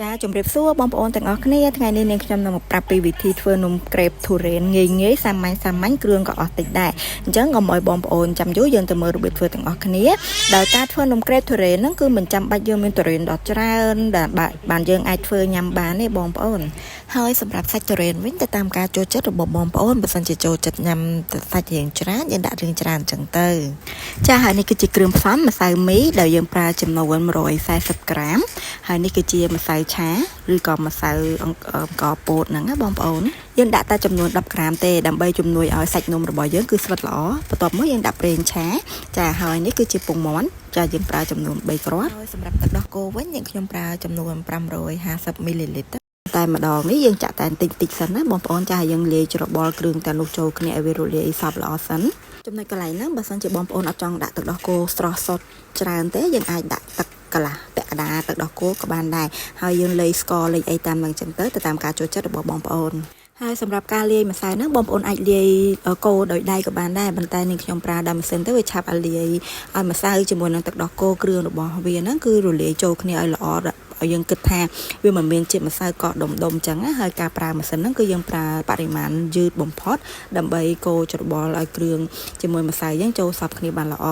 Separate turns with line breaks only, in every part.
ចាជំរាបសួរបងប្អូនទាំងអស់គ្នាថ្ងៃនេះនាងខ្ញុំនឹងមកប្រាប់ពីវិធីធ្វើនំក្រេបទុរេនងាយៗសាមញ្ញគ្រឿងក៏អស់តិចដែរអញ្ចឹងកុំឲ្យបងប្អូនចាំយូរយើងទៅមើលរបៀបធ្វើទាំងអស់គ្នាដោយការធ្វើនំក្រេបទុរេនហ្នឹងគឺមិនចាំបាច់យើងមានទុរេនដ៏ច្រើនដែលបានយើងអាចធ្វើញ៉ាំបានទេបងប្អូនហើយសម្រាប់សាច់ទុរេនវិញទៅតាមការចូលចិត្តរបស់បងប្អូនបើសិនជាចូលចិត្តញ៉ាំសាច់រាងច្រើនយើងដាក់រាងច្រើនអញ្ចឹងទៅចាហើយនេះគឺជាគ្រឿងផ្សំម្សៅមីដែលយើងប្រើចំនួន140ក្រាមហើយនេះគឺជាម្សៅឆាឬក៏ម្សៅអង្ករពោតហ្នឹងណាបងប្អូនយើងដាក់តែចំនួន10ក្រាមទេដើម្បីជំនួយឲ្យសាច់នំរបស់យើងគឺស្វិតល្អបន្ទាប់មកយើងដាក់ប្រេងឆាចាហើយនេះគឺជាពងមាន់ចាយើងប្រើចំនួន3គ្រាប់ហើយសម្រាប់ទឹកដោះគោវិញយើងខ្ញុំប្រើចំនួន550មីលីលីត្រតែម្ដងនេះយើងចាក់តែបន្តិចសិនណាបងប្អូនចាយើងលាយច្របល់គ្រឿងទាំងនោះចូលគ្នាឲ្យវារលាយសព្វល្អសិនចំណុចកន្លែងហ្នឹងបើសិនជាបងប្អូនអត់ចង់ដាក់ទឹកដោះគោស្រស់សុទ្ធច្រើនទេយើងអាចដាក់ទឹកកន្លះពាក់កណ្ដាលទឹកដោះគោក៏បានដែរហើយយើងលាយស្ករលាយអីតាមហ្នឹងចឹងទៅតាមការចូលចិត្តរបស់បងប្អូនហើយសម្រាប់ការលាយម្សៅហ្នឹងបងប្អូនអាចលាយកូរដោយដៃក៏បានដែរប៉ុន្តែនាងខ្ញុំប្រើដល់ម៉ាស៊ីនទៅវាឆាប់ឲ្យលាយឲ្យម្សៅជាមួយនឹងទឹកដោះគោគ្រឿងរបស់វាហ្នឹងគឺរលាយចូលគ្នាឲ្យល្អឲ្យយើងគិតថាវាមិនមានជាតិម្សៅកកដុំអញ្ចឹងណាហើយការប្រើម៉ាស៊ីនហ្នឹងគឺយើងប្រើបរិមាណយឺតបំផុតដើម្បីកូរច្របល់ឲ្យគ្រឿងជាមួយម្សៅយើងចូលសព្វគ្នាបានល្អ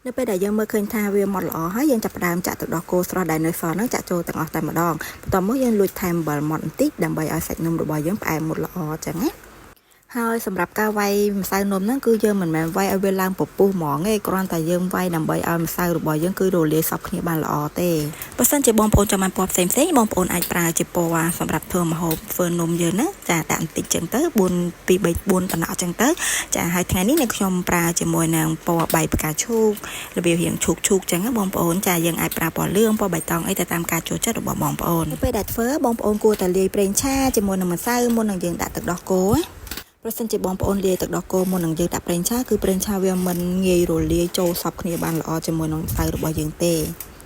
នៅពេលដែលយើងមើលឃើញថាវាម៉ត់ល្អហើយយើងចាប់ផ្ដើមចាក់ទឹកដោះគោស្រស់ដែលនៅសល់ហ្នឹងចាក់ចូលទាំងអស់តែម្ដងបន្ទាប់មកយើងលួចថែមអំបិលម៉ត់បន្តិចដើម្បីឲ្យសាច់នំរបស់យើងផ្អែមមុតល្អអញ្ចឹងណាហើយសម្រាប់ការវាយម្សៅនំហ្នឹងគឺយើងមិនមែនវាយឲ្យវាឡើងពពុះហ្មងទេគ្រាន់តែយើងវាយដើម្បីឲ្យម្សៅរបស់យើងគឺរលាយសព្វគ្នាបានល្អទេបើសិនជាបងប្អូនចង់បានពណ៌ផ្សេងបងប្អូនអាចប្រើជាពណ៌សម្រាប់ធ្វើម្ហូបធ្វើនំយើងណាចាដាក់បន្តិចចឹងទៅ4 2 3 4ប៉ុណ្ណោះចឹងទៅចាហើយថ្ងៃនេះనేనుខ្ញុំប្រើជាមួយនឹងពណ៌បៃផ្កាឈូករបៀបរៀងឈូកចឹងណាបងប្អូនចាយើងអាចប្រើពណ៌លឿងពណ៌បៃតងអីទៅតាមការចូលចិត្តរបស់បងប្អូនពេលដែលធ្វើបងប្អូនគួរតែលាយប្រេងឆាជាមួយនឹងម្សៅមុននឹងយើងដាក់ទឹកដោះគោប្រសិនជាបងប្អូនលាយទឹកដោះគោមុននឹងយើងដាក់ប្រេងឆាគឺប្រេងឆាវាមិនងាយរលាយចូលសព្វគ្នាបានល្អជាមួយនឹងម្សៅរបស់យើងទ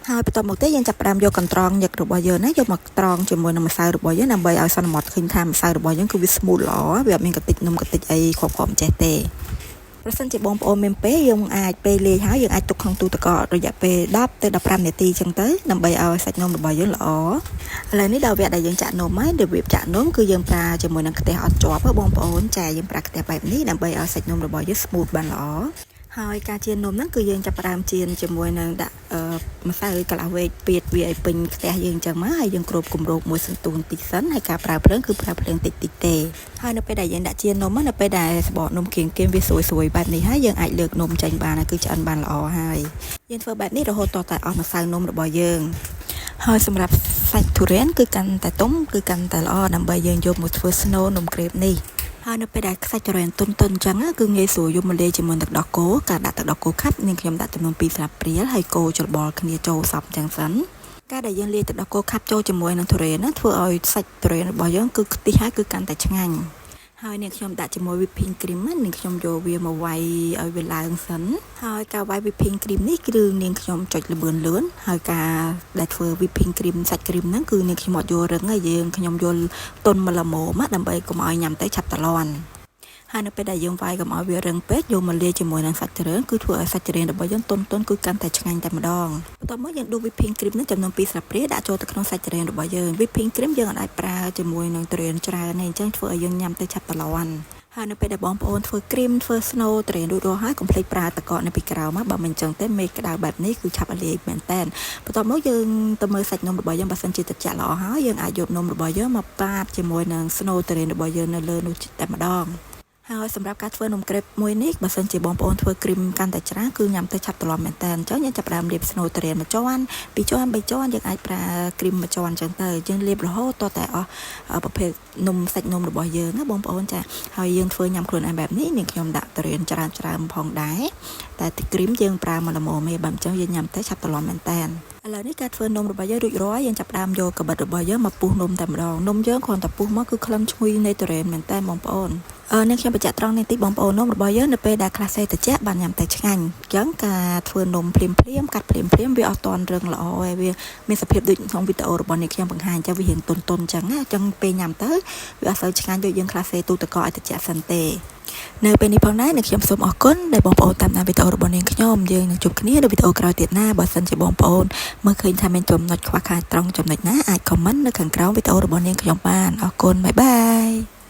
េហើយបន្ទាប់មកទៀតយើងចាប់ផ្ដើមយកកន្ត្រងញឹករបស់យើងណាយកមកត្រងជាមួយនឹងម្សៅរបស់យើងដើម្បីឲ្យសន្មត់ឃើញថាម្សៅរបស់យើងគឺវាស្មូតល្អវាអត់មានកតិចនំកតិចអីខកចេះទេប្រសិនជាបងប្អូនមានពេលយើងអាចពេលលាយហើយយើងអាចទុកក្នុងទូទឹកកករយៈពេល10ទៅ15នាទីចឹងទៅដើម្បីឲ្យសាច់នំរបស់យើងល្អឥឡូវនេះដល់វគ្គដែលយើងចាក់នំហើយរបៀបចាក់នំគឺយើងប្រើជាមួយនឹងខ្ទះអត់ជាប់បងប្អូនចាយើងប្រើខ្ទះបែបនេះដើម្បីឲ្យសាច់នំរបស់យើងស្មូតបានល្អហើយការចៀននំហ្នឹងគឺយើងចាប់ផ្ដើមចៀនជាមួយនឹងដាក់ម្សៅកន្លះវែកពីតវាឲ្យពេញខ្ទះយើងអញ្ចឹងមកហើយយើងគ្របគម្របមួយសន្ទុះបន្តិចសិនហើយការប្រើភ្លើងគឺប្រើភ្លើងតិចទេហើយនៅពេលដែលយើងដាក់ចៀននំនៅពេលដែលស្បកនំគៀងវាស្រួយបែបនេះហើយយើងអាចលើកនំចេញបានគឺឆ្អិនបានល្អហើយយើងធ្វើបែបនេះរហូតតតែអស់ម្សៅនំរបស់យើងហើយសម្រាប់សាច់ទុរេនគឺកាន់តែទុំគឺកាន់តែល្អដើម្បីយើងយកមកធ្វើស្នូលនំក្រេបនេះហើយនៅពេលដែលខ្សាច់ទុរេនទុនអញ្ចឹងគឺងាយស្រួលយកមកលាយជាមួយទឹកដោះគោការដាក់ទឹកដោះគោខាប់នាងខ្ញុំដាក់ចំនួន2ស្លាបព្រាហើយកូរច្របល់គ្នាចូលសព្វអញ្ចឹងសិនការដែលយើងលាយទឹកដោះគោខាប់ចូលជាមួយនឹងទុរេនធ្វើឲ្យសាច់ទុរេនរបស់យើងគឺខ្ទិះហើយគឺកាន់តែឆ្ងាញ់ហើយនាងខ្ញុំដាក់ជាមួយ whipping cream នាងខ្ញុំយកវាមកវាយឲ្យវាឡើងសិនហើយការវាយ whipping cream នេះគឺនាងខ្ញុំចុចល្បឿនលឿនហើយការដែលធ្វើ whipping cream សាច់ cream ហ្នឹងគឺនាងខ្ញុំអត់យករឹងទេយើងខ្ញុំយល់ទុនមកល្មមដើម្បីកុំឲ្យញ៉ាំទៅឆាប់តលាន់ហើយនៅពេលដែលយើងវាយកុំឲ្យវារឹងពេកយកមកលាយជាមួយនឹងសាច់ទុរេនគឺធ្វើឲ្យសាច់ទុរេនរបស់យើងទុនគឺកាន់តែឆ្ងាញ់តែម្ដងបន្ទាប់មកយើងដួស whipping cream នេះចំនួន2ស្លាបព្រាដាក់ចូលទៅក្នុងសាច់ទុរេនរបស់យើង whipping cream យើងអាចប្រើជាមួយនឹងទុរេនច្រើនទេអញ្ចឹងធ្វើឲ្យយើងញ៉ាំទៅឆាប់តលាន់ហើយនៅពេលដែលបងប្អូនធ្វើគ្រីមធ្វើស្នូលទុរេនរួចរាល់ហើយកុំភ្លេចប្រើទឹកកកនៅពីក្រោមបើមិនអញ្ចឹងទេមេក្តៅបែបនេះគឺឆាប់លាយមែនតើបន្ទាប់មកយើងទៅមើលសាច់នំរបស់យើងបើសិនជាត្រជាក់ល្អហើយយើងអាចយកនំរបស់យើងមកប៉ាតជាមួយនឹងស្នូលទុរេនរបស់យើងនៅលើនោះតែម្ដងហើយសម្រាប់ការធ្វើនំក្រេបមួយនេះបើសិនជាបងប្អូនធ្វើគ្រីមកាន់តែច្រើនគឺញ៉ាំទៅឆាប់តលាប់មែនតើអញ្ចឹងយើងចាប់ផ្ដើមលាបស្នូលទុរេនមួយជាន់2ជាន់3ជាន់យើងអាចប្រើគ្រីមមួយជាន់អញ្ចឹងទៅយើងលាបរហូតតតែអស់ប្រភេទនំសាច់នំរបស់យើងណាបងប្អូនចាហើយយើងធ្វើញ៉ាំខ្លួនឯងបែបនេះនាងខ្ញុំដាក់ទុរេនច្រើនផងដែរតែគ្រីមយើងប្រើមកល្មមទេបើអញ្ចឹងយើងញ៉ាំទៅឆាប់តលាប់មែនតើឥឡូវនេះការធ្វើនំរបស់យើងរួចរាល់យើងចាប់ផ្ដើមយកកាបិតរបស់យើងមកពុះនំតែម្ដងនំយើងគ្រាន់តែពុះមកគឺក្លិនឈ្ងុយនៃទុរេនមែនតើបងប្អូននេះខ្ញុំបញ្ជាក់ត្រង់នេះតិចបងប្អូននំរបស់យើងនៅពេលដែលខ្លះសេត្រជាក់បានញ៉ាំតែឆ្ងាញ់អញ្ចឹងការធ្វើនំភ្លាមកាត់ភ្លាមវាអត់តន់រឹងល្អឯវាមានសភាពដូចក្នុងវីដេអូរបស់នេះខ្ញុំបង្ហាញចឹងវារៀងទុនអញ្ចឹងណាអញ្ចឹងពេលញ៉ាំទៅវាអត់សូវឆ្ងាញ់ដូចយើងខ្លះសេទូទឹកកកឲ្យត្រជាក់សិនទេ នៅពេលនេះផងដែរអ្នកខ្ញុំសូមអរគុណដែលបងប្អូនតាមដានវីដេអូរបស់នាងខ្ញុំយើងនឹងជួបគ្នានៅវីដេអូក្រោយទៀតណាបើសិនជាបងប្អូនមើលឃើញថាមានចំណុចខ្វះខាតត្រង់ចំណុចណាអាច comment នៅខាងក្រោមវីដេអូរបស់នាងខ្ញុំបានអរគុណបាយបាយ